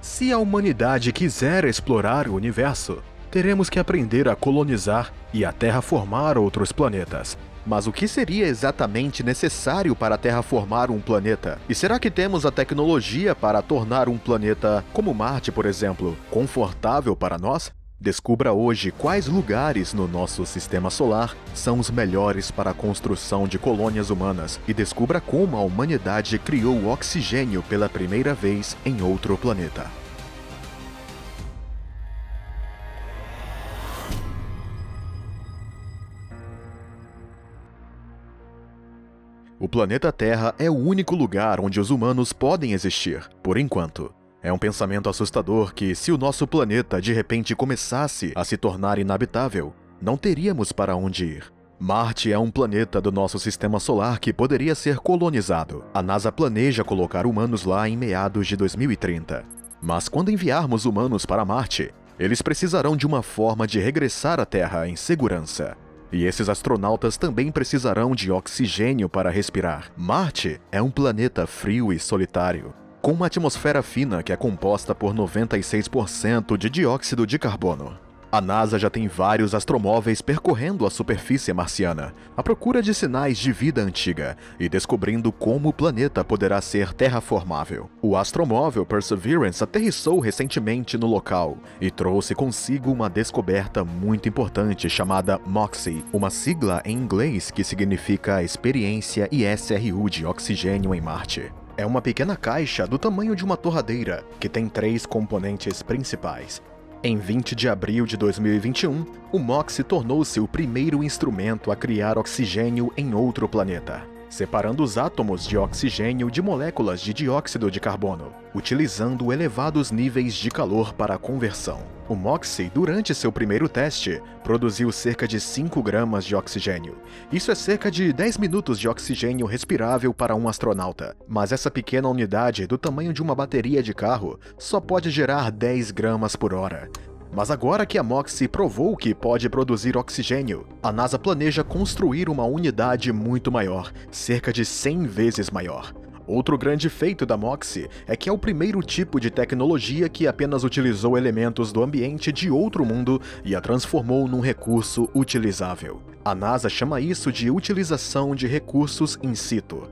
Se a humanidade quiser explorar o universo, teremos que aprender a colonizar e a terraformar outros planetas. Mas o que seria exatamente necessário para terraformar um planeta? E será que temos a tecnologia para tornar um planeta, como Marte, por exemplo, confortável para nós? Descubra hoje quais lugares no nosso sistema solar são os melhores para a construção de colônias humanas e descubra como a humanidade criou o oxigênio pela primeira vez em outro planeta. O planeta Terra é o único lugar onde os humanos podem existir, por enquanto. É um pensamento assustador que, se o nosso planeta de repente começasse a se tornar inabitável, não teríamos para onde ir. Marte é um planeta do nosso sistema solar que poderia ser colonizado. A NASA planeja colocar humanos lá em meados de 2030. Mas quando enviarmos humanos para Marte, eles precisarão de uma forma de regressar à Terra em segurança. E esses astronautas também precisarão de oxigênio para respirar. Marte é um planeta frio e solitário, com uma atmosfera fina que é composta por 96% de dióxido de carbono. A NASA já tem vários astromóveis percorrendo a superfície marciana, à procura de sinais de vida antiga e descobrindo como o planeta poderá ser terraformável. O astromóvel Perseverance aterrissou recentemente no local e trouxe consigo uma descoberta muito importante chamada MOXIE, uma sigla em inglês que significa Experiência ISRU de Oxigênio em Marte. É uma pequena caixa do tamanho de uma torradeira, que tem 3 componentes principais. Em 20 de abril de 2021, o MOXIE tornou-se o primeiro instrumento a criar oxigênio em outro planeta, separando os átomos de oxigênio de moléculas de dióxido de carbono, utilizando elevados níveis de calor para a conversão. O MOXIE, durante seu primeiro teste, produziu cerca de 5 gramas de oxigênio. Isso é cerca de 10 minutos de oxigênio respirável para um astronauta. Mas essa pequena unidade, do tamanho de uma bateria de carro, só pode gerar 10 gramas por hora. Mas agora que a MOXIE provou que pode produzir oxigênio, a NASA planeja construir uma unidade muito maior, cerca de 100 vezes maior. Outro grande feito da MOXIE é que é o primeiro tipo de tecnologia que apenas utilizou elementos do ambiente de outro mundo e a transformou num recurso utilizável. A NASA chama isso de utilização de recursos in situ.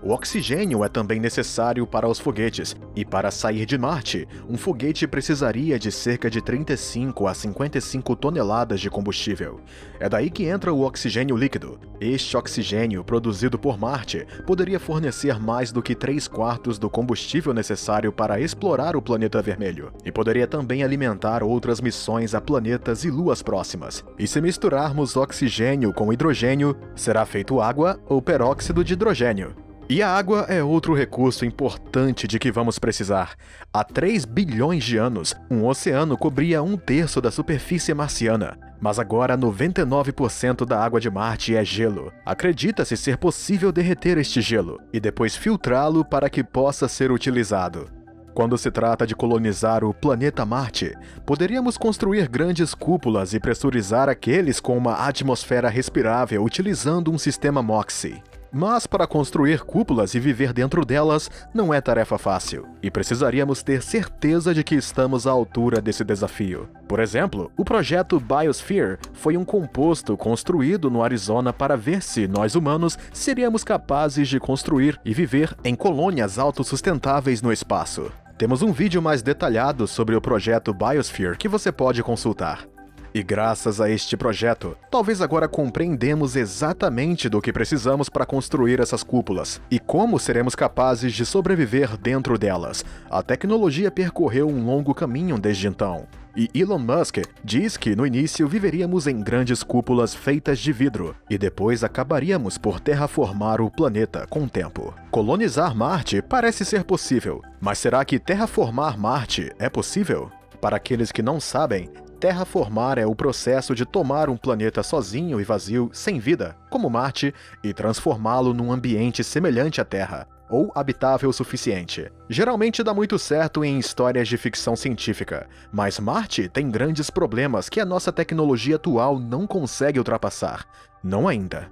O oxigênio é também necessário para os foguetes, e para sair de Marte, um foguete precisaria de cerca de 35 a 55 toneladas de combustível. É daí que entra o oxigênio líquido. Este oxigênio, produzido por Marte, poderia fornecer mais do que 3/4 do combustível necessário para explorar o planeta vermelho, e poderia também alimentar outras missões a planetas e luas próximas. E se misturarmos oxigênio com hidrogênio, será feito água ou peróxido de hidrogênio. E a água é outro recurso importante de que vamos precisar. Há 3 bilhões de anos, um oceano cobria 1/3 da superfície marciana. Mas agora 99% da água de Marte é gelo. Acredita-se ser possível derreter este gelo e depois filtrá-lo para que possa ser utilizado. Quando se trata de colonizar o planeta Marte, poderíamos construir grandes cúpulas e pressurizar aqueles com uma atmosfera respirável utilizando um sistema MOXIE. Mas para construir cúpulas e viver dentro delas não é tarefa fácil, e precisaríamos ter certeza de que estamos à altura desse desafio. Por exemplo, o projeto Biosphere foi um composto construído no Arizona para ver se nós humanos seríamos capazes de construir e viver em colônias autossustentáveis no espaço. Temos um vídeo mais detalhado sobre o projeto Biosphere que você pode consultar. E graças a este projeto, talvez agora compreendemos exatamente do que precisamos para construir essas cúpulas e como seremos capazes de sobreviver dentro delas. A tecnologia percorreu um longo caminho desde então. E Elon Musk diz que no início viveríamos em grandes cúpulas feitas de vidro e depois acabaríamos por terraformar o planeta com o tempo. Colonizar Marte parece ser possível, mas será que terraformar Marte é possível? Para aqueles que não sabem, terraformar é o processo de tomar um planeta sozinho e vazio, sem vida, como Marte, e transformá-lo num ambiente semelhante à Terra, ou habitável o suficiente. Geralmente dá muito certo em histórias de ficção científica, mas Marte tem grandes problemas que a nossa tecnologia atual não consegue ultrapassar. Não ainda.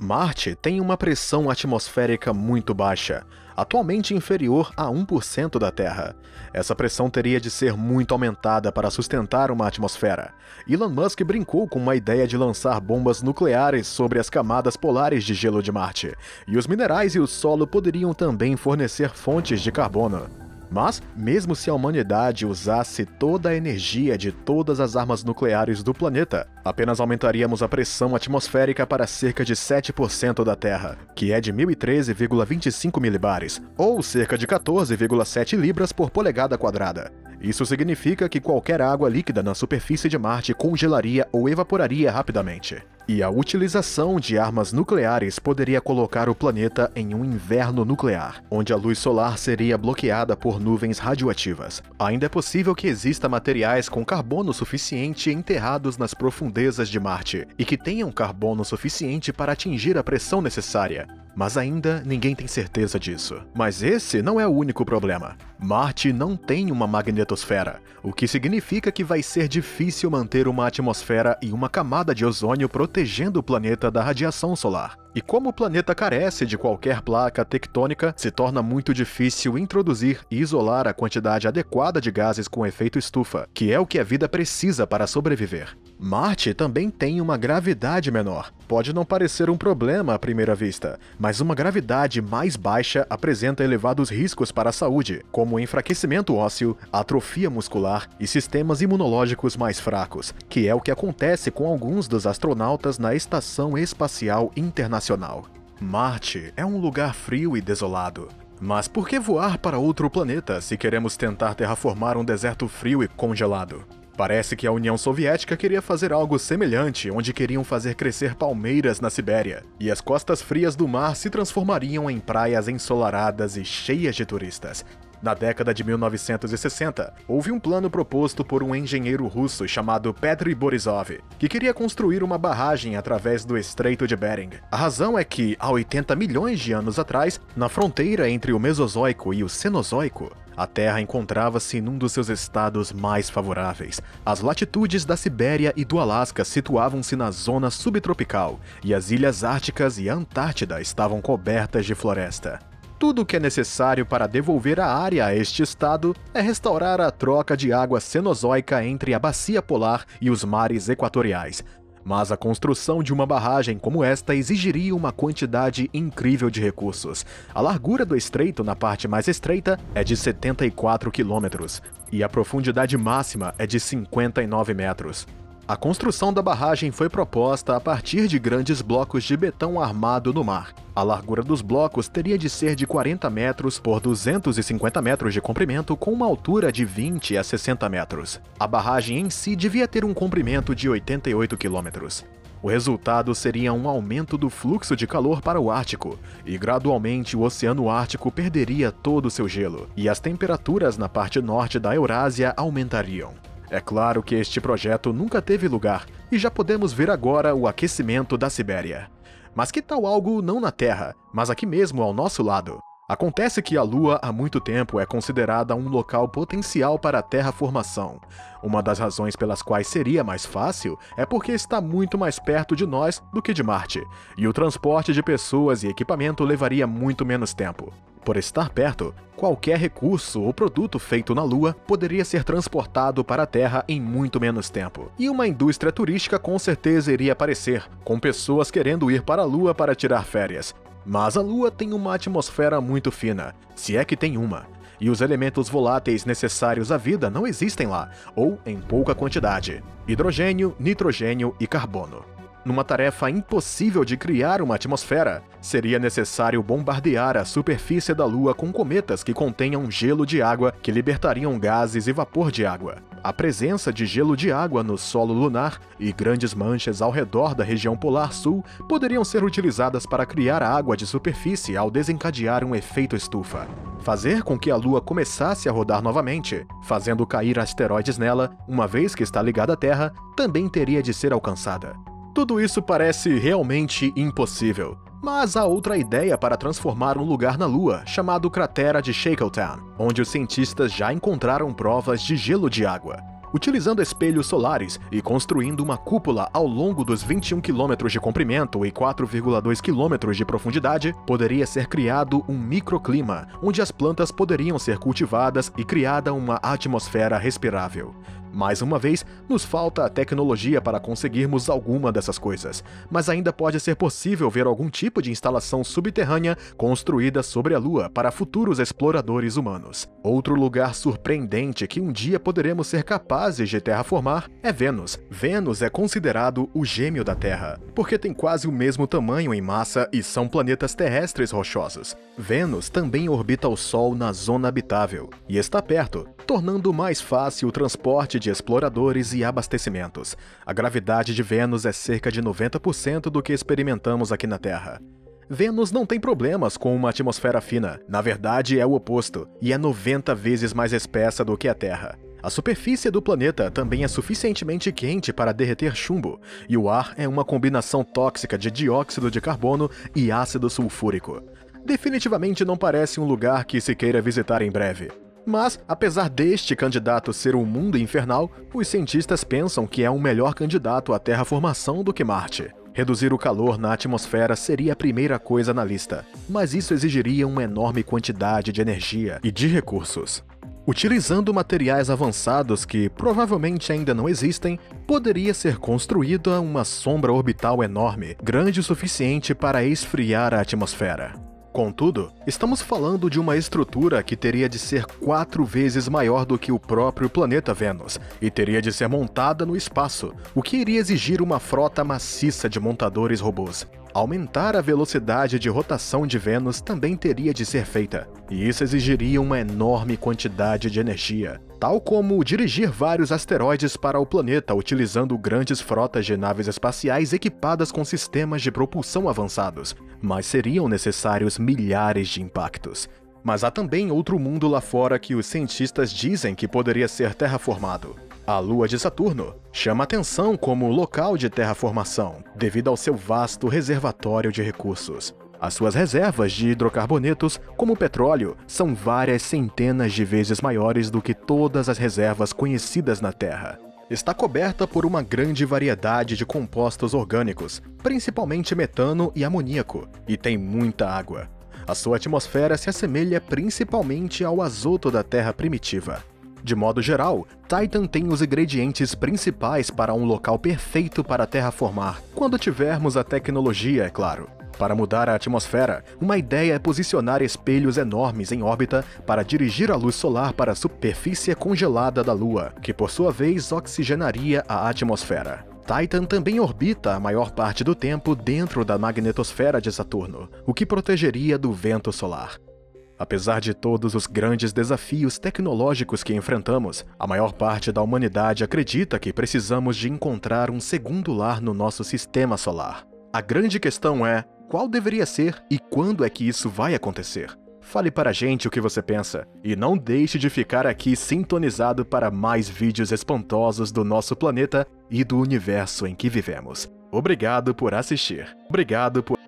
Marte tem uma pressão atmosférica muito baixa, atualmente inferior a 1% da Terra. Essa pressão teria de ser muito aumentada para sustentar uma atmosfera. Elon Musk brincou com uma ideia de lançar bombas nucleares sobre as camadas polares de gelo de Marte, e os minerais e o solo poderiam também fornecer fontes de carbono. Mas, mesmo se a humanidade usasse toda a energia de todas as armas nucleares do planeta, apenas aumentaríamos a pressão atmosférica para cerca de 7% da Terra, que é de 1013,25 milibares, ou cerca de 14,7 libras por polegada quadrada. Isso significa que qualquer água líquida na superfície de Marte congelaria ou evaporaria rapidamente. E a utilização de armas nucleares poderia colocar o planeta em um inverno nuclear, onde a luz solar seria bloqueada por nuvens radioativas. Ainda é possível que exista materiais com carbono suficiente enterrados nas profundezas de Marte, e que tenham carbono suficiente para atingir a pressão necessária. Mas ainda ninguém tem certeza disso. Mas esse não é o único problema. Marte não tem uma magnetosfera, o que significa que vai ser difícil manter uma atmosfera e uma camada de ozônio protegendo o planeta da radiação solar. E como o planeta carece de qualquer placa tectônica, se torna muito difícil introduzir e isolar a quantidade adequada de gases com efeito estufa, que é o que a vida precisa para sobreviver. Marte também tem uma gravidade menor. Pode não parecer um problema à primeira vista, mas uma gravidade mais baixa apresenta elevados riscos para a saúde, como enfraquecimento ósseo, atrofia muscular e sistemas imunológicos mais fracos, que é o que acontece com alguns dos astronautas na Estação Espacial Internacional. Marte é um lugar frio e desolado. Mas por que voar para outro planeta se queremos tentar terraformar um deserto frio e congelado? Parece que a União Soviética queria fazer algo semelhante, onde queriam fazer crescer palmeiras na Sibéria, e as costas frias do mar se transformariam em praias ensolaradas e cheias de turistas. Na década de 1960, houve um plano proposto por um engenheiro russo chamado Petri Borisov, que queria construir uma barragem através do Estreito de Bering. A razão é que, há 80 milhões de anos atrás, na fronteira entre o Mesozoico e o Cenozoico, a Terra encontrava-se num dos seus estados mais favoráveis. As latitudes da Sibéria e do Alasca situavam-se na zona subtropical, e as ilhas árticas e a Antártida estavam cobertas de floresta. Tudo o que é necessário para devolver a área a este estado é restaurar a troca de água cenozoica entre a bacia polar e os mares equatoriais. Mas a construção de uma barragem como esta exigiria uma quantidade incrível de recursos. A largura do estreito na parte mais estreita é de 74 quilômetros e a profundidade máxima é de 59 metros. A construção da barragem foi proposta a partir de grandes blocos de betão armado no mar. A largura dos blocos teria de ser de 40 metros por 250 metros de comprimento, com uma altura de 20 a 60 metros. A barragem em si devia ter um comprimento de 88 quilômetros. O resultado seria um aumento do fluxo de calor para o Ártico, e gradualmente o Oceano Ártico perderia todo o seu gelo, e as temperaturas na parte norte da Eurásia aumentariam. É claro que este projeto nunca teve lugar, e já podemos ver agora o aquecimento da Sibéria. Mas que tal algo não na Terra, mas aqui mesmo ao nosso lado? Acontece que a Lua há muito tempo é considerada um local potencial para a terraformação. Uma das razões pelas quais seria mais fácil é porque está muito mais perto de nós do que de Marte, e o transporte de pessoas e equipamento levaria muito menos tempo. Por estar perto, qualquer recurso ou produto feito na Lua poderia ser transportado para a Terra em muito menos tempo. E uma indústria turística com certeza iria aparecer, com pessoas querendo ir para a Lua para tirar férias. Mas a Lua tem uma atmosfera muito fina, se é que tem uma, e os elementos voláteis necessários à vida não existem lá, ou em pouca quantidade: hidrogênio, nitrogênio e carbono. Numa tarefa impossível de criar uma atmosfera, seria necessário bombardear a superfície da Lua com cometas que contenham gelo de água que libertariam gases e vapor de água. A presença de gelo de água no solo lunar e grandes manchas ao redor da região polar sul poderiam ser utilizadas para criar água de superfície ao desencadear um efeito estufa. Fazer com que a Lua começasse a rodar novamente, fazendo cair asteroides nela, uma vez que está ligada à Terra, também teria de ser alcançada. Tudo isso parece realmente impossível, mas há outra ideia para transformar um lugar na Lua, chamado Cratera de Shackleton, onde os cientistas já encontraram provas de gelo de água. Utilizando espelhos solares e construindo uma cúpula ao longo dos 21 km de comprimento e 4,2 km de profundidade, poderia ser criado um microclima, onde as plantas poderiam ser cultivadas e criada uma atmosfera respirável. Mais uma vez, nos falta a tecnologia para conseguirmos alguma dessas coisas, mas ainda pode ser possível ver algum tipo de instalação subterrânea construída sobre a Lua para futuros exploradores humanos. Outro lugar surpreendente que um dia poderemos ser capazes de terraformar é Vênus. Vênus é considerado o gêmeo da Terra, porque tem quase o mesmo tamanho em massa e são planetas terrestres rochosos. Vênus também orbita o Sol na zona habitável e está perto, tornando mais fácil o transporte de exploradores e abastecimentos. A gravidade de Vênus é cerca de 90% do que experimentamos aqui na Terra. Vênus não tem problemas com uma atmosfera fina, na verdade é o oposto, e é 90 vezes mais espessa do que a Terra. A superfície do planeta também é suficientemente quente para derreter chumbo, e o ar é uma combinação tóxica de dióxido de carbono e ácido sulfúrico. Definitivamente não parece um lugar que se queira visitar em breve. Mas, apesar deste candidato ser um mundo infernal, os cientistas pensam que é um melhor candidato à terraformação do que Marte. Reduzir o calor na atmosfera seria a primeira coisa na lista, mas isso exigiria uma enorme quantidade de energia e de recursos. Utilizando materiais avançados que provavelmente ainda não existem, poderia ser construída uma sombra orbital enorme, grande o suficiente para esfriar a atmosfera. Contudo, estamos falando de uma estrutura que teria de ser 4 vezes maior do que o próprio planeta Vênus e teria de ser montada no espaço, o que iria exigir uma frota maciça de montadores robôs. Aumentar a velocidade de rotação de Vênus também teria de ser feita, e isso exigiria uma enorme quantidade de energia, tal como dirigir vários asteroides para o planeta utilizando grandes frotas de naves espaciais equipadas com sistemas de propulsão avançados, mas seriam necessários milhares de impactos. Mas há também outro mundo lá fora que os cientistas dizem que poderia ser terraformado. A Lua de Saturno chama atenção como local de terraformação, devido ao seu vasto reservatório de recursos. As suas reservas de hidrocarbonetos, como petróleo, são várias centenas de vezes maiores do que todas as reservas conhecidas na Terra. Está coberta por uma grande variedade de compostos orgânicos, principalmente metano e amoníaco, e tem muita água. A sua atmosfera se assemelha principalmente ao azoto da Terra primitiva. De modo geral, Titan tem os ingredientes principais para um local perfeito para terraformar, quando tivermos a tecnologia, é claro. Para mudar a atmosfera, uma ideia é posicionar espelhos enormes em órbita para dirigir a luz solar para a superfície congelada da Lua, que por sua vez oxigenaria a atmosfera. Titan também orbita a maior parte do tempo dentro da magnetosfera de Saturno, o que protegeria do vento solar. Apesar de todos os grandes desafios tecnológicos que enfrentamos, a maior parte da humanidade acredita que precisamos de encontrar um segundo lar no nosso sistema solar. A grande questão é, qual deveria ser e quando é que isso vai acontecer? Fale para a gente o que você pensa, e não deixe de ficar aqui sintonizado para mais vídeos espantosos do nosso planeta e do universo em que vivemos. Obrigado por assistir. Obrigado por